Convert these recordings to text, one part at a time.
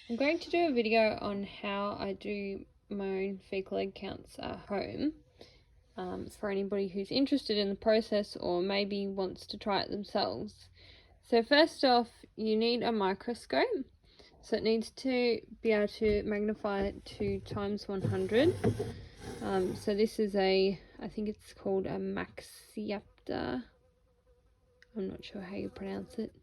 I'm going to do a video on how I do my own fecal egg counts at home for anybody who's interested in the process or maybe wants to try it themselves. So first off, you need a microscope. So it needs to be able to magnify it to ×100. So this is I think it's called a Maxiapta. I'm not sure how you pronounce it.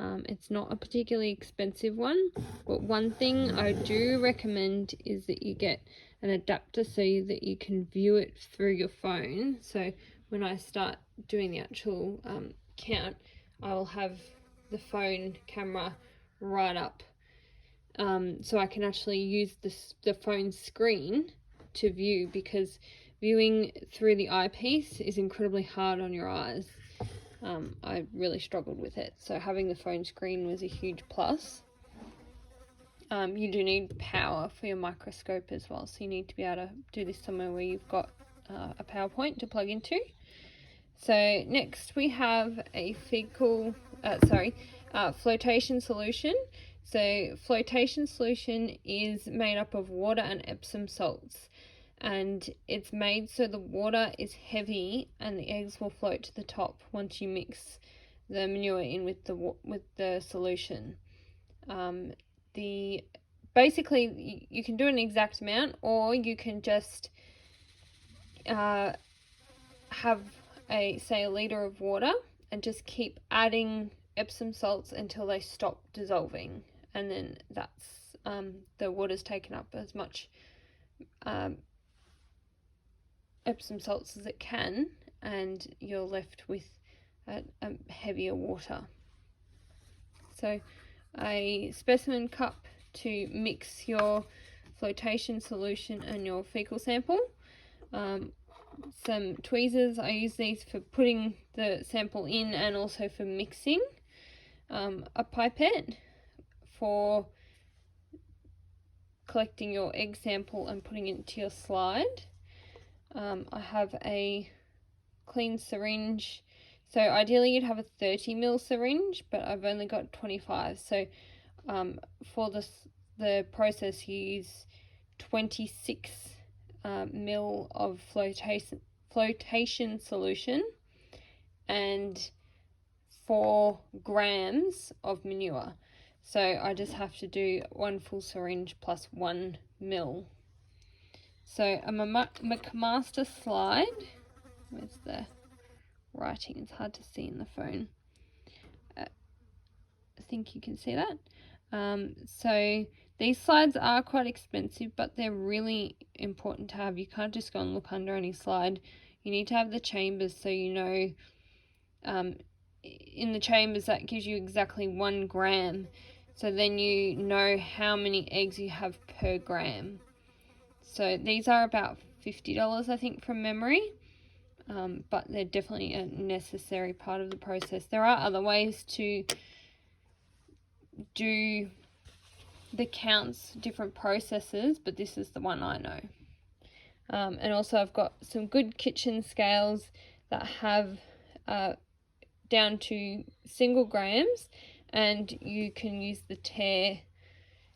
It's not a particularly expensive one, but one thing I do recommend is that you get an adapter so that you can view it through your phone. So when I start doing the actual count, I will have the phone camera right up, so I can actually use the phone screen to view, because viewing through the eyepiece is incredibly hard on your eyes. I really struggled with it, so having the phone screen was a huge plus. You do need power for your microscope as well, so you need to be able to do this somewhere where you've got a power point to plug into. So next we have a flotation solution. So flotation solution is made up of water and Epsom salts, and it's made so the water is heavy and the eggs will float to the top once you mix the manure in with the solution. Basically you can do an exact amount, or you can just have a liter of water and just keep adding Epsom salts until they stop dissolving, and then that's the water's taken up as much Epsom salts as it can, and you're left with a heavier water. So a specimen cup to mix your flotation solution and your fecal sample. Some tweezers, I use these for putting the sample in and also for mixing. A pipette for collecting your egg sample and putting it into your slide. I have a clean syringe. So ideally you'd have a 30 ml syringe, but I've only got 25. So for the process you use 26 ml of flotation solution and 4 grams of manure. So I just have to do 1 full syringe plus 1 ml. So a McMaster slide. Where's the writing? It's hard to see in the phone. I think you can see that. So these slides are quite expensive, but they're really important to have. You can't just go and look under any slide. You need to have the chambers, so you know in the chambers that gives you exactly 1 gram. So then you know how many eggs you have per gram. So these are about $50, I think, from memory. But they're definitely a necessary part of the process. There are other ways to do the counts, different processes, but this is the one I know. And also I've got some good kitchen scales that have down to single grams, and you can use the tare,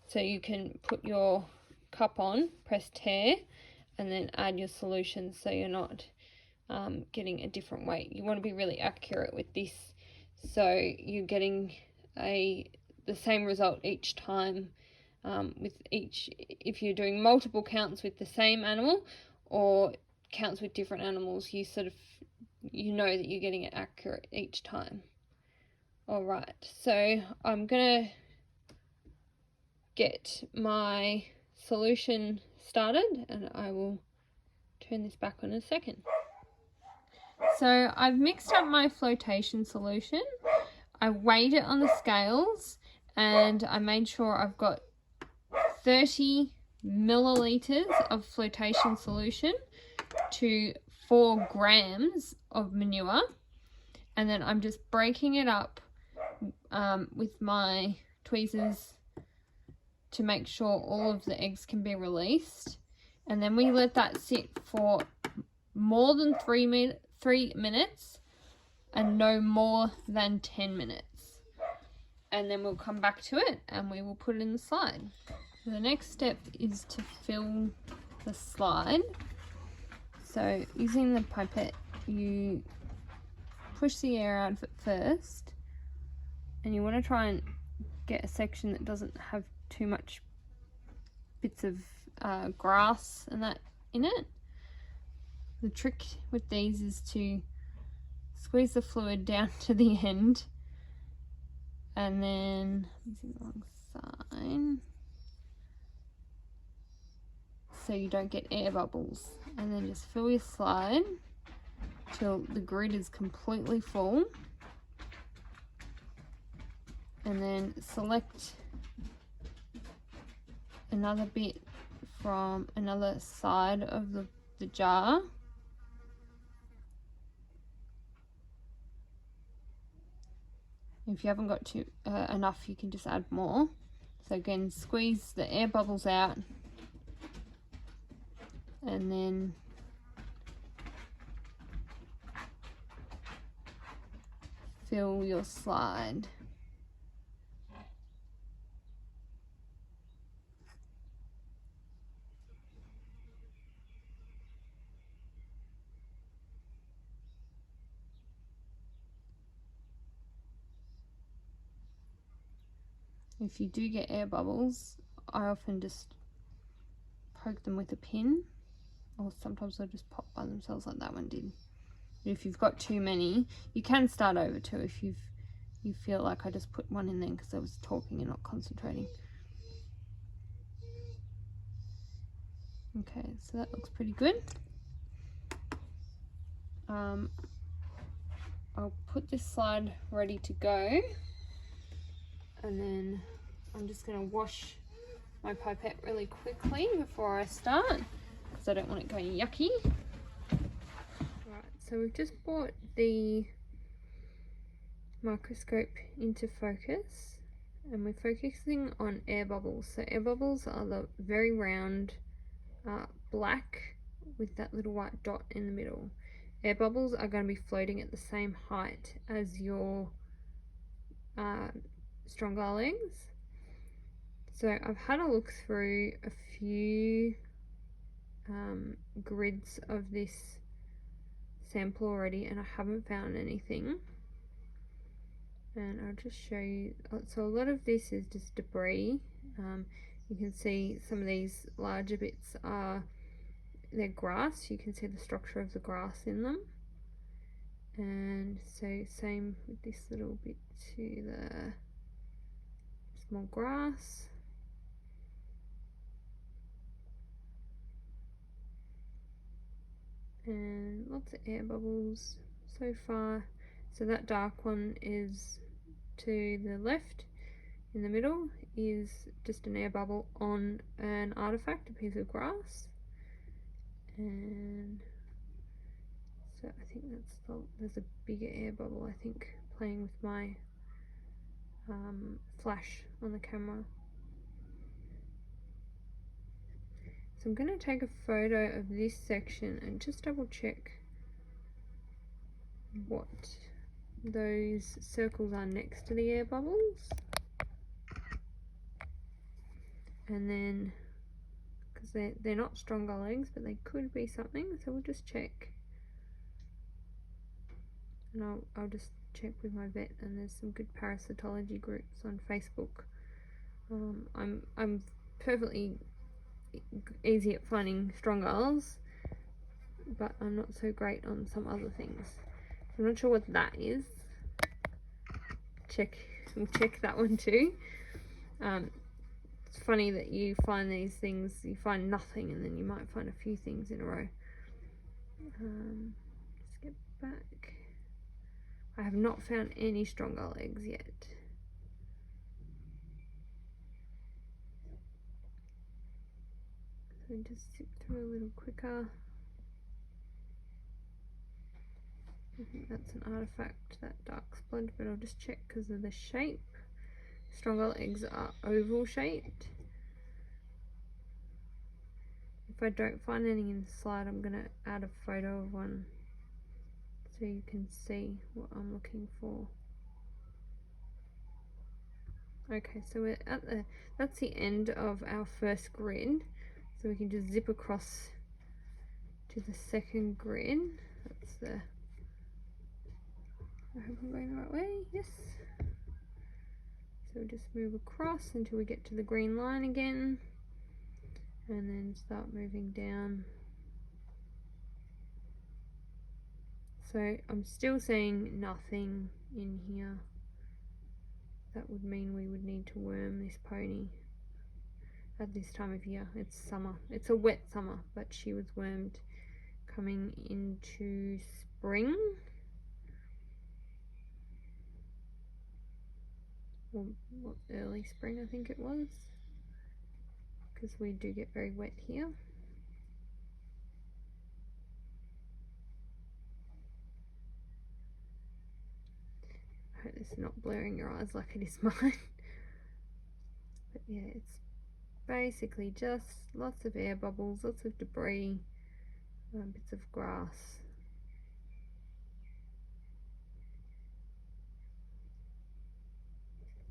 so you can put your cup on, press tare, and then add your solution, so you're not getting a different weight. You want to be really accurate with this, so you're getting the same result each time. If you're doing multiple counts with the same animal or counts with different animals, you know that you're getting it accurate each time. Alright, so I'm gonna get my solution started and I will turn this back on in a second. So I've mixed up my flotation solution. I weighed it on the scales and I made sure I've got 30 milliliters of flotation solution to 4 grams of manure, and then I'm just breaking it up with my tweezers to make sure all of the eggs can be released, and then we let that sit for more than 3 minutes and no more than 10 minutes. and then we'll come back to it and we will put it in the slide. So the next step is to fill the slide. So using the pipette, you push the air out of it first, and you want to try and get a section that doesn't have too much bits of grass and that in it. The trick with these is to squeeze the fluid down to the end, and then using the wrong side so you don't get air bubbles, and then just fill your slide till the grid is completely full, and then select another bit from another side of the jar, if you haven't got enough, you can just add more. So again, squeeze the air bubbles out, and then fill your slide. If you do get air bubbles, I often just poke them with a pin, or sometimes they'll just pop by themselves like that one did. But if you've got too many, you can start over too if you feel like I just put one in then because I was talking and not concentrating. Okay, so that looks pretty good. I'll put this slide ready to go, and then I'm just going to wash my pipette really quickly before I start because I don't want it going yucky. Right, so we've just brought the microscope into focus, and we're focusing on air bubbles. So air bubbles are the very round black with that little white dot in the middle. Air bubbles are going to be floating at the same height as your stronger legs. So I've had a look through a few grids of this sample already, and I haven't found anything. And I'll just show you. So a lot of this is just debris. You can see some of these larger bits they're grass. You can see the structure of the grass in them. And so same with this little bit to the small grass. And lots of air bubbles so far. So that dark one is to the left. In the middle is just an air bubble on an artifact, a piece of grass. And so I think there's a bigger air bubble, I think, playing with my flash on the camera. So I'm going to take a photo of this section and just double check what those circles are next to the air bubbles. And then, because they're not stronger legs, but they could be something, so we'll just check. And I'll just check with my vet, and there's some good parasitology groups on Facebook. I'm perfectly easy at finding strong owls, but I'm not so great on some other things. I'm not sure what that is. We'll check that one too. It's funny that you find these things, you find nothing, and then you might find a few things in a row. Let's get back. I have not found any stronger legs yet. So just zip through a little quicker. I think that's an artifact, that dark splodge, but I'll just check because of the shape. Stronger legs are oval shaped. If I don't find anything in the slide, I'm going to add a photo of one so you can see what I'm looking for. Okay, so we're at that's the end of our first grid. So we can just zip across to the second grid. That's the, I hope I'm going the right way, yes. So we'll just move across until we get to the green line again, and then start moving down. So I'm still seeing nothing in here. That would mean we would need to worm this pony at this time of year. It's summer. It's a wet summer, but she was wormed coming into spring. Or early spring, I think it was, because we do get very wet here. I hope this is not blurring your eyes like it is mine. But yeah, it's basically just lots of air bubbles, lots of debris, bits of grass.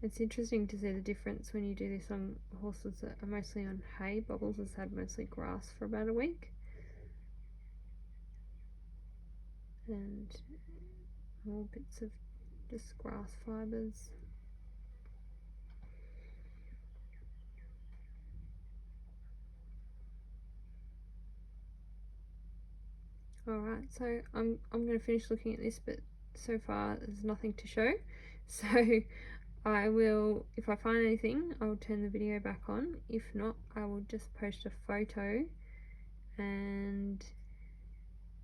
It's interesting to see the difference when you do this on horses that are mostly on hay. Bubbles has had mostly grass for about a week. And more bits of just grass fibres. Alright, so I'm going to finish looking at this, but so far there's nothing to show. So I will, if I find anything, I'll turn the video back on. If not, I will just post a photo and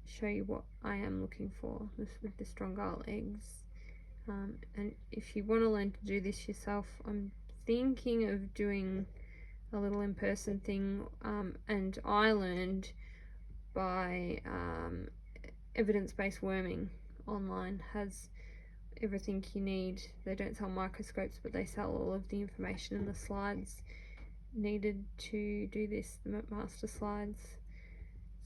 show you what I am looking for this with the Strongyle eggs. And if you want to learn to do this yourself, I'm thinking of doing a little in-person thing, and I learned by evidence-based worming online has everything you need. They don't sell microscopes, but they sell all of the information and the slides needed to do this, the master slides.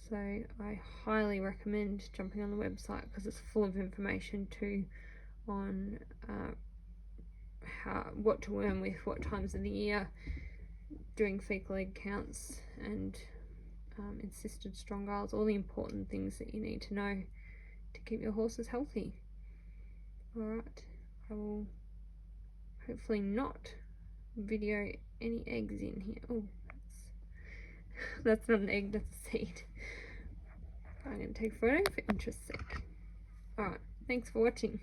So I highly recommend jumping on the website because it's full of information too on what to worm with, what times of the year, doing fecal egg counts, and insisted Strongyles, all the important things that you need to know to keep your horses healthy. Alright, I will hopefully not video any eggs in here. Oh, that's not an egg, that's a seed. I'm going to take a photo for interest's sake. Alright, thanks for watching.